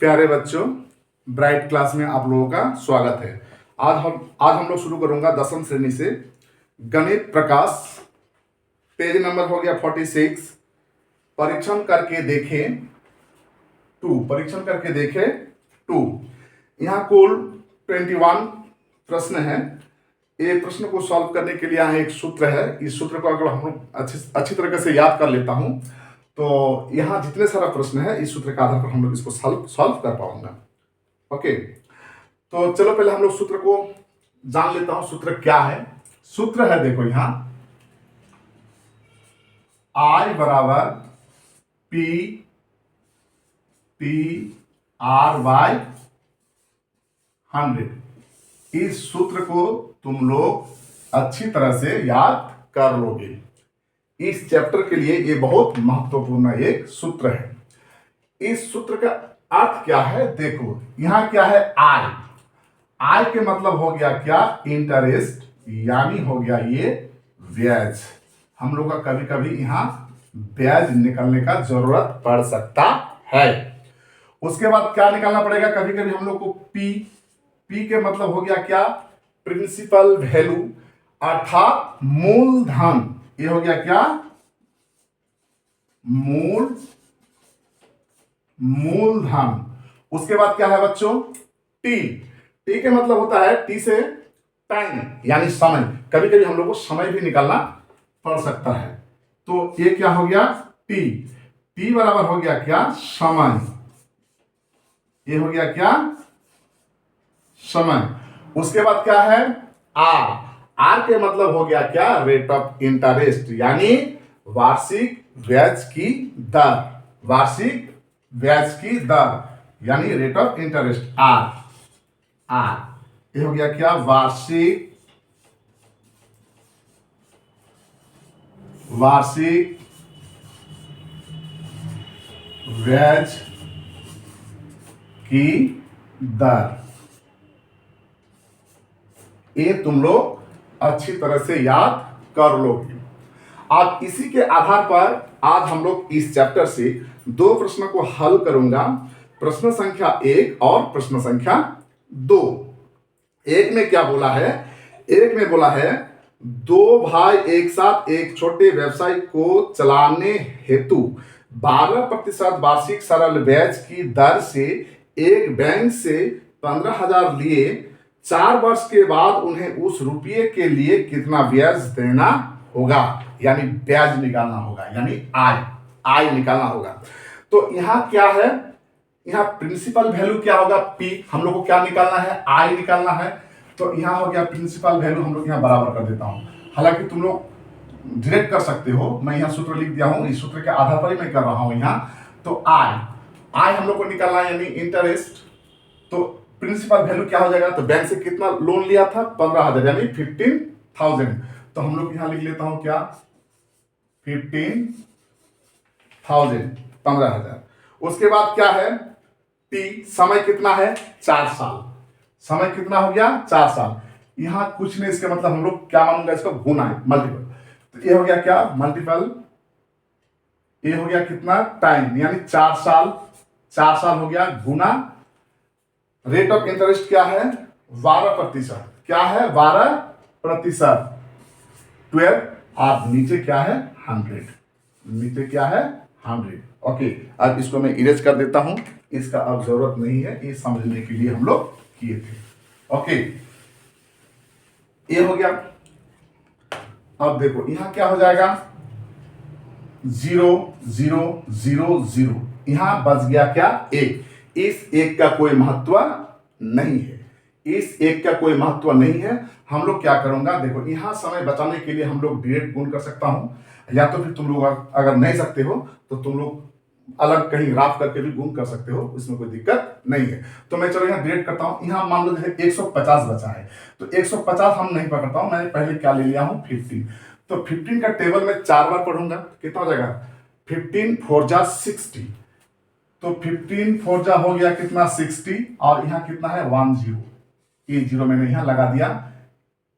प्यारे बच्चों, bright class में आप लोगों का स्वागत है। आज हम लोग शुरू करूंगा 10वीं श्रेणी से गणित प्रकाश। पेज नंबर हो गया 46। परीक्षण करके देखें 2। परीक्षण करके देखें 2। यहाँ कुल 21 प्रश्न है। ये प्रश्न को सॉल्व करने के लिए यहाँ एक सूत्र है। इस सूत्र को अगर हम लोग अच्छी तरीके से याद कर लेता हूँ तो यहाँ जितने सारा प्रश्न है इस सूत्र के आधार पर हम लोग इसको सॉल्व कर पाऊंगा। ओके, तो चलो पहले हम लोग सूत्र को जान लेता हूं। सूत्र क्या है? सूत्र है, देखो यहाँ I बराबर P T R बाय 100। इस सूत्र को तुम लोग अच्छी तरह से याद कर लोगे। इस चैप्टर के लिए ये बहुत महत्वपूर्ण एक सूत्र है। इस सूत्र का अर्थ क्या है? देखो यहां क्या है, आई के मतलब हो गया क्या? इंटरेस्ट, यानी हो गया ये ब्याज। हम लोग का कभी कभी यहां ब्याज निकालने का जरूरत पड़ सकता है। उसके बाद क्या निकालना पड़ेगा? कभी कभी हम लोग को पी के मतलब हो गया क्या? प्रिंसिपल वैल्यू, अर्थात मूलधन। ये हो गया क्या? मूलधन। उसके बाद क्या है बच्चों? टी के मतलब होता है टी से टाइम, यानी समय। कभी कभी हम लोग को समय भी निकालना पड़ सकता है। तो ये क्या हो गया? टी बराबर हो गया क्या? समय। ये हो गया क्या? समय। उसके बाद क्या है? आर के मतलब हो गया क्या? रेट ऑफ इंटरेस्ट, यानी वार्षिक ब्याज की दर। वार्षिक ब्याज की दर यानी रेट ऑफ इंटरेस्ट, आर। ये हो गया क्या? वार्षिक ब्याज की दर। ये तुम लोग अच्छी तरह से याद कर लोगे। अब इसी के आधार पर आज हम लोग इस चैप्टर से 2 प्रश्नों को हल करूंगा। प्रश्न संख्या 1 और प्रश्न संख्या 2। एक में क्या बोला है? एक में बोला है 2 भाई एक साथ एक छोटे व्यवसाय को चलाने हेतु 12% वार्षिक सरल ब्याज की दर से एक बैंक से 15,000 लिए। 4 वर्ष के बाद उन्हें उस रुपये के लिए कितना ब्याज देना होगा, यानी ब्याज निकालना होगा, यानी आय निकालना होगा। तो यहाँ क्या है? यहाँ प्रिंसिपल वैल्यू क्या होगा? पी। हम लोग को क्या निकालना है? आई निकालना है। तो यहाँ हो गया प्रिंसिपल वैल्यू, हम लोग यहाँ बराबर कर देता हूँ। हालांकि तुम लोग डायरेक्ट कर सकते हो, मैं यहाँ सूत्र लिख दिया हूँ। इस सूत्र के आधार पर ही मैं कर रहा हूँ यहाँ। तो आई हम लोग को निकालना है, यानी इंटरेस्ट। तो प्रिंसिपल वैल्यू क्या हो जाएगा? तो बैंक से कितना लोन लिया था? 15,000, यानी 15,000। तो हम लोग यहाँ लिख लेता हूँ क्या? 15,000। उसके बाद क्या है? टी। समय कितना है? 4 साल। समय कितना हो गया? 4 साल। यहां कुछ नहीं, इसका मतलब हम लोग क्या मानूंगा? इसको गुना है, मल्टीपल। तो ये हो गया क्या? मल्टीपल। ये हो गया कितना? टाइम, यानी 4 साल। 4 साल हो गया गुना। रेट ऑफ इंटरेस्ट क्या है? 12%। क्या है? 12%। 12। और नीचे क्या है? 100। नीचे क्या है? 100। ओके, अब इसको मैं इरेज कर देता हूं। इसका अब जरूरत नहीं है, ये समझने के लिए हम लोग किए थे। ओके, ये हो गया। अब देखो यहां क्या हो जाएगा? 0 0 0 0। यहां बच गया क्या? 1। इस 1 का कोई महत्व नहीं है। इस 1 का कोई महत्व नहीं है। हम लोग क्या करूंगा? देखो यहां समय बचाने के लिए हम लोग डायरेक्ट गुण कर सकता हूं, या तो फिर तुम लोग अगर नहीं सकते हो तो तुम लोग अलग कहीं राफ करके भी गुण कर सकते हो, इसमें कोई दिक्कत नहीं है। तो मैं चलो यहाँ डायरेक्ट करता हूँ। यहाँ मान लो जैसे 150 बचा है, तो 150 हम नहीं पकड़ता हूँ, मैं पहले क्या ले लिया हूँ? 15। तो 15 का टेबल में 4 बार पढ़ूंगा, कितना हो जाएगा? 15 4 जा 60। तो 15 4 जा हो गया कितना? 60। और यहाँ कितना है? 10। ये 0 मैंने यहाँ लगा दिया।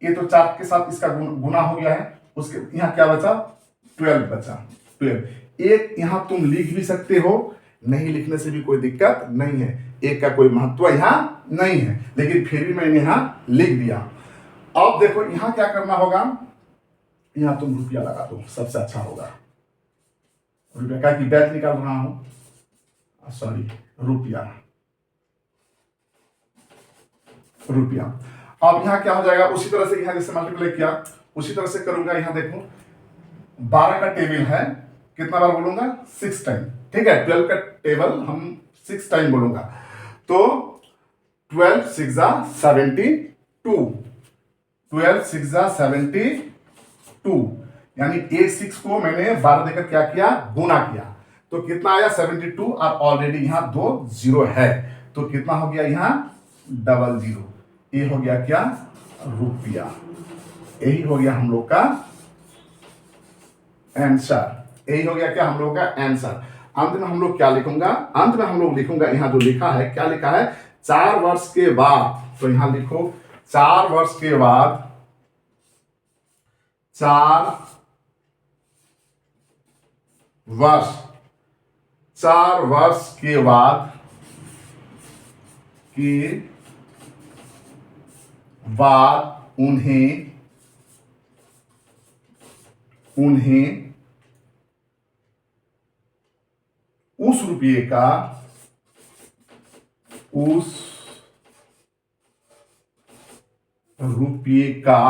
ये तो 4 के साथ इसका गुना हो गया है। उसके यहाँ क्या बचा? 12 बचा। 12। एक यहां तुम लिख भी सकते हो, नहीं लिखने से भी कोई दिक्कत नहीं है, एक का कोई महत्व यहाँ नहीं है, लेकिन फिर भी मैंने यहाँ लिख दिया। अब देखो यहाँ क्या करना होगा, यहाँ तुम रुपया लगा दो, सबसे अच्छा होगा। रुपया का की बैच निकाल रहा हूं, सॉरी रुपया, रुपया। अब यहाँ क्या हो जाएगा, उसी तरह से यहाँ जैसे मल्टीप्लाई किया उसी तरह से करूंगा। यहाँ देखो 12 का टेबल है, कितना बार बोलूंगा, 6 टाइम, ठीक है। 12 का टेबल हम 6 टाइम बोलूंगा, तो 12 6 72, 12 6 72, यानी एक 6 को मैंने 12 देकर क्या किया, गुना किया, तो कितना आया 72, और ऑलरेडी यहाँ 2 0 है, तो कितना हो गया यहाँ 00, ये हो गया क्या, रुपया। यही हो गया हम लोग का आंसर, यही हो गया क्या हम लोग का आंसर। अंत में हम लोग क्या लिखूंगा, अंत में हम लोग लिखूंगा, यहाँ जो लिखा है, क्या लिखा है, 4 वर्ष के बाद, तो यहां लिखो 4 वर्ष के बाद, 4 वर्ष, 4 वर्ष के बाद उन्हें उस रुपये का, उस रुपये का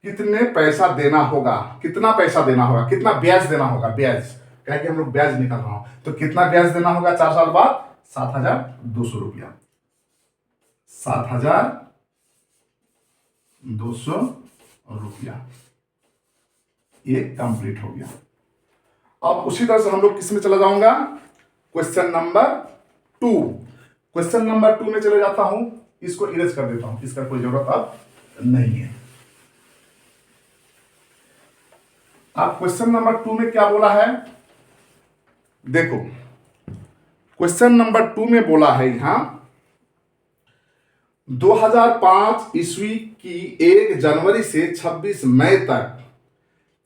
कितने पैसा देना होगा, कितना पैसा देना होगा, कितना ब्याज देना होगा, ब्याज क्या कि हम लोग ब्याज निकाल रहा हूं, तो कितना ब्याज देना होगा 4 साल बाद, 7,200 रुपया, 7,200 रुपया, ये कंप्लीट हो गया। अब उसी तरह से हम लोग किस में चला जाऊंगा, क्वेश्चन नंबर 2, क्वेश्चन नंबर 2 में चले जाता हूं, इसको इरेज कर देता हूं, इसका कोई जरूरत अब नहीं है। अब क्वेश्चन नंबर 2 में क्या बोला है, देखो क्वेश्चन नंबर 2 में बोला है यहां 2005 ईस्वी की 1 जनवरी से 26 मई तक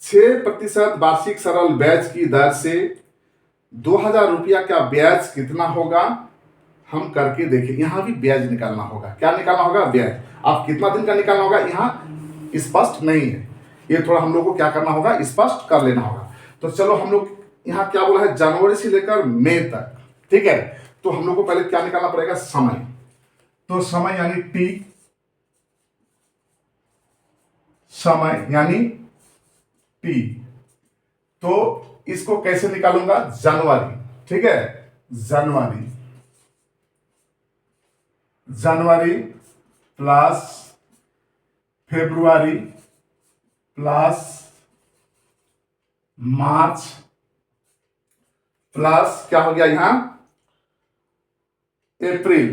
6% वार्षिक सरल ब्याज की दर से 2,000 रुपया का ब्याज कितना होगा, हम करके देखें। यहां भी ब्याज निकालना होगा, क्या निकालना होगा, ब्याज। अब कितना दिन का निकालना होगा, यहां स्पष्ट नहीं है, ये थोड़ा हम लोग को क्या करना होगा, स्पष्ट कर लेना होगा। तो चलो हम लोग यहां क्या बोला है, जनवरी से लेकर मई तक, ठीक है। तो हम लोग को पहले क्या निकालना पड़ेगा, समय। तो समय यानी टी, समय यानी टी, तो इसको कैसे निकालूंगा, जनवरी, ठीक है, जनवरी, जनवरी प्लस फरवरी प्लस मार्च प्लस क्या हो गया यहां, अप्रैल,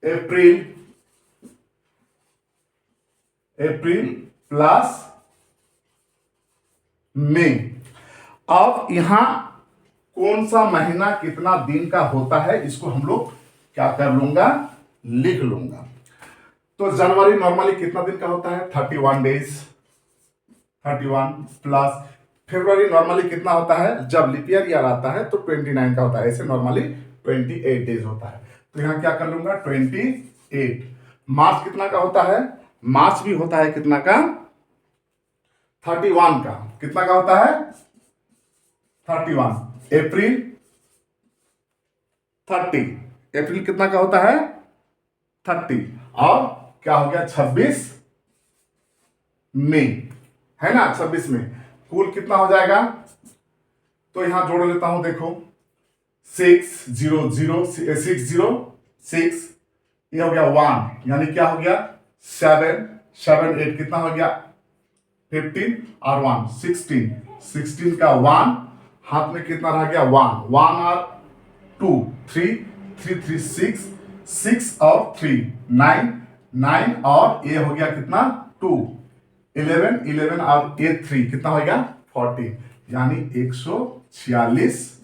अप्रैल, अप्रैल प्लस मई। अब यहां कौन सा महीना कितना दिन का होता है, इसको हम लोग क्या कर लूंगा, लिख लूंगा। तो जनवरी नॉर्मली कितना दिन का होता है, 31 डेज, 31 प्लस फरवरी नॉर्मली कितना होता है, जब लीप ईयर आता है तो 29 का होता है, ऐसे नॉर्मली 28 डेज होता है, तो यहां क्या कर लूंगा 28। मार्च कितना का होता है, मार्च भी होता है कितना का, 31 का, कितना का होता है 31। अप्रैल 30, अप्रैल कितना का होता है 30, और क्या हो गया 26 मई, है ना, 26 में कुल कितना हो जाएगा, तो यहां जोड़ लेता हूं, देखो 600 ये हो गया 1, यानी क्या हो गया 7 7 8 कितना हो गया 15 और 1 16 का 1 हाथ में कितना रह गया 1 और 2 3 3 3 6 और 3 9 और ये हो गया कितना 2 11 और ये 3 कितना हो गया 40, यानी 146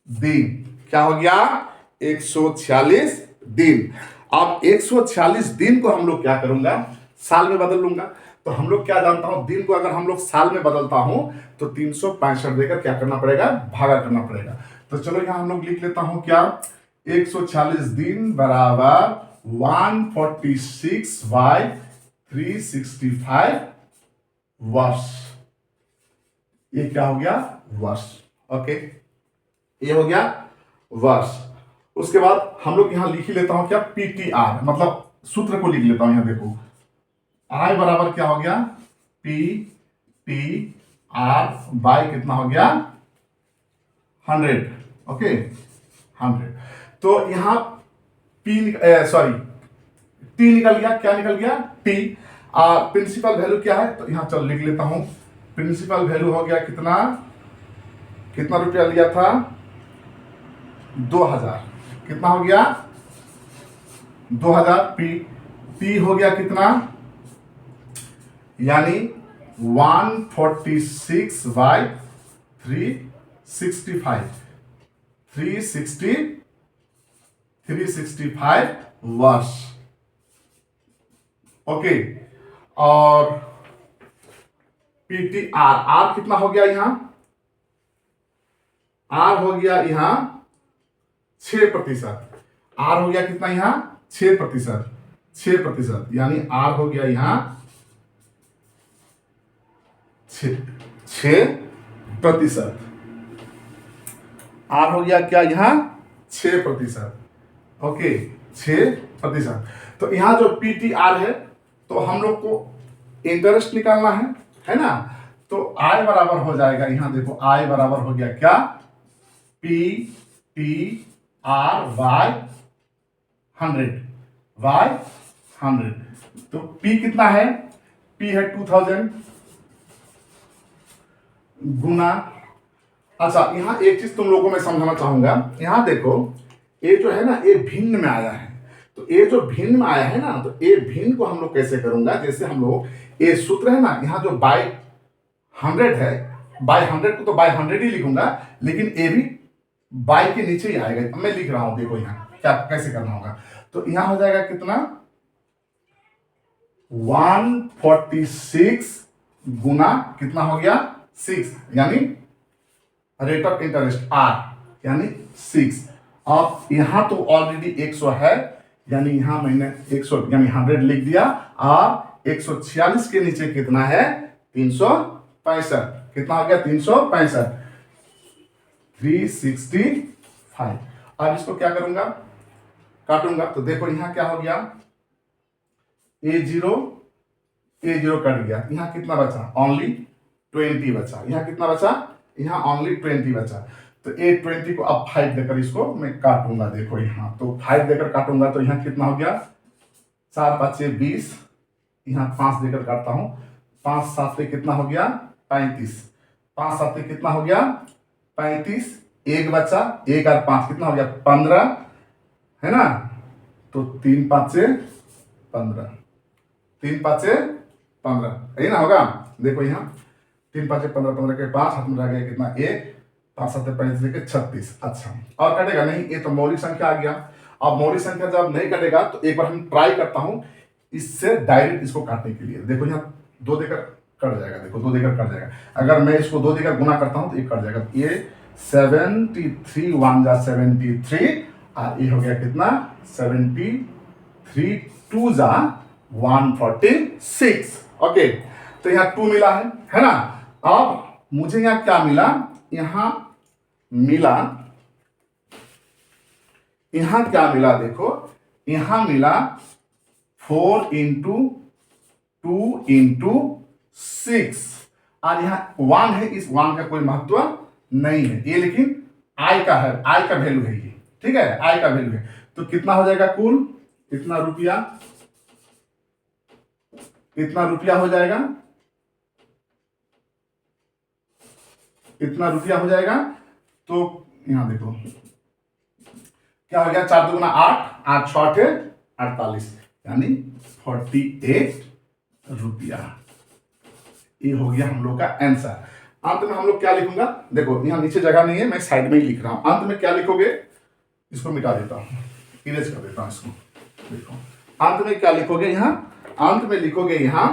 दिन। क्या हो गया 146 दिन। अब 146 दिन को हम लोग क्या करूंगा, साल में बदल लूंगा। तो हम लोग क्या जानता हूं, दिन को अगर हम लोग साल में बदलता हूं तो 365 देकर क्या करना पड़ेगा, भागा करना पड़ेगा। तो चलो यहां हम लोग लिख लेता हूं क्या, 140 दिन बराबर 146 बाय 365 वर्ष। ये क्या हो गया, वर्ष। ओके, ये हो गया वर्ष। उसके बाद हम लोग यहां लिख ही लेता हूं क्या, पीटीआर, मतलब सूत्र को लिख लेता हूं। यहां देखो आई बराबर क्या हो गया, पी टी आर बाई कितना हो गया, 100। ओके, 100। तो यहां सॉरी टी निकल गया, क्या निकल गया, टी। प्रिंसिपल वैल्यू क्या है, तो यहां चल लिख लेता हूं, प्रिंसिपल वैल्यू हो गया कितना, कितना रुपया लिया था, 2000। कितना हो गया, 2000। पी हो गया कितना, यानी 146 बाय 365, 365 वर्ष। ओके, और पीटीआर, आर कितना हो गया, यहां आर हो गया यहां 6%। आर हो गया कितना, यहां 6%, 6%, यानी आर हो गया यहां 6%। आर हो गया क्या, यहां 6%। ओके, 6%। तो यहां जो पीटीआर है, तो हम लोग को इंटरेस्ट निकालना है ना। तो आई बराबर हो जाएगा, यहां देखो आई बराबर हो गया क्या, पी टी आर बाय 100। तो पी कितना है, पी है 2000 गुना। अच्छा, यहां एक चीज तुम लोगों को मैं समझाना चाहूंगा, यहां देखो ये जो है ना, ये भिन्न में आया है। तो ये जो भिन्न में आया है ना, तो ये भिन्न को हम लोग कैसे करूंगा, जैसे हम लोग ये सूत्र है ना, यहां जो बाय 100 है, बाय 100 को तो बाय 100 ही लिखूंगा, लेकिन ये भी बाय के नीचे ही आएगा। मैं लिख रहा हूं, देखो यहाँ क्या कैसे करना होगा। तो यहां हो जाएगा कितना, 146 गुना कितना हो गया, 6, यानी रेट ऑफ इंटरेस्ट आर, यानी 6। अब यहां तो ऑलरेडी 100 है, यानी यहां मैंने 100 यानी 100 लिख दिया। और 146 के नीचे कितना है, 365। कितना हो गया, 365, 365। अब इसको क्या करूंगा, काटूंगा। तो देखो यहां क्या हो गया, A0 कट गया, यहां कितना बचा, ओनली 20 बचा। यहां कितना बचा, यहां ओनली 20 बचा। तो A20 को अब 5 देकर इसको मैं काटूंगा। देखो यहां तो 5 देकर काटूंगा, तो यहां कितना हो गया, 4 5 20, यहां 5 देकर काटता हूं, 5 7 कितना हो गया, 35। 5 7 कितना हो गया, 35। एक बचा, 1 और 5 कितना हो गया, 15, है ना। तो 3 5 15, 3 5 15, यही ना होगा। देखो यहाँ 3 5 15, 15 के 5 हाथ में रह गया कितना, 1, 5 7 35 लेके 36। अच्छा, और कटेगा नहीं, ये तो मौलिक संख्या आ गया। अब मौलिक संख्या जब नहीं कटेगा, तो एक बार हम ट्राई करता हूं इससे डायरेक्ट इसको काटने के लिए। देखो यहाँ 2 देकर कट जाएगा, देखो 2 देकर कट जाएगा। अगर मैं इसको 2 देकर गुना करता हूं तो ये कट जाएगा। ये 73 1 जा 73, और ये हो गया कितना, 73 2 जा 146। ओके, तो यहाँ 2 मिला है ना। अब मुझे यहाँ क्या मिला, यहां मिला, यहां क्या मिला, देखो यहां मिला 4 इंटू 2 इंटू 6, और यहां 1 है, इस 1 का कोई महत्व नहीं है ये, लेकिन आई का है, आई का वैल्यू है ये, ठीक है, आई का वैल्यू है। तो कितना हो जाएगा कुल, कितना रुपया, कितना रुपया हो जाएगा, कितना रुपया हो जाएगा। तो यहां देखो क्या हो गया, 4 2 8, 8 6 48, यानी 48 रुपया। ये हो गया हम लोग का आंसर। अंत में हम लोग क्या लिखूंगा, देखो यहां नीचे जगह नहीं है, मैं साइड में ही लिख रहा हूं। अंत में क्या लिखोगे, इसको मिटा देता हूं, इरेज कर देता हूं इसको। देखो अंत में क्या लिखोगे, यहां अंत में लिखोगे यहां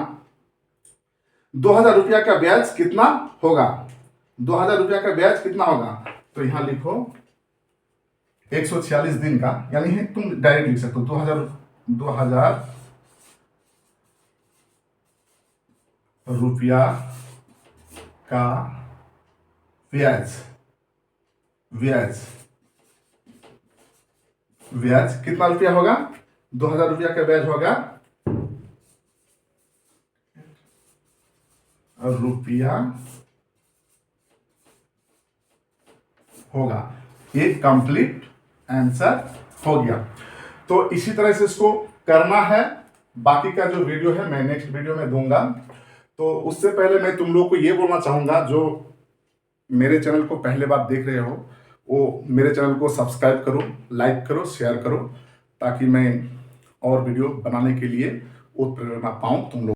₹2000 का ब्याज कितना होगा? 2000 का ब्याज कितना होगा? तो यहां लिखो 146 दिन का, यानी है तुम डायरेक्ट लिख सकते हो 2000 रुपया का ब्याज कितना रुपया होगा? 2000 का ब्याज होगा रुपया होगा। एक कंप्लीट आंसर हो गया। तो इसी तरह से इसको करना है। बाकी का जो वीडियो है मैं नेक्स्ट वीडियो में दूंगा। तो उससे पहले मैं तुम लोग को ये बोलना चाहूंगा, जो मेरे चैनल को पहले बार देख रहे हो वो मेरे चैनल को सब्सक्राइब करो, लाइक करो, शेयर करो, ताकि मैं और वीडियो बनाने के लिए वो प्रेरणा पाऊँ तुम लोग।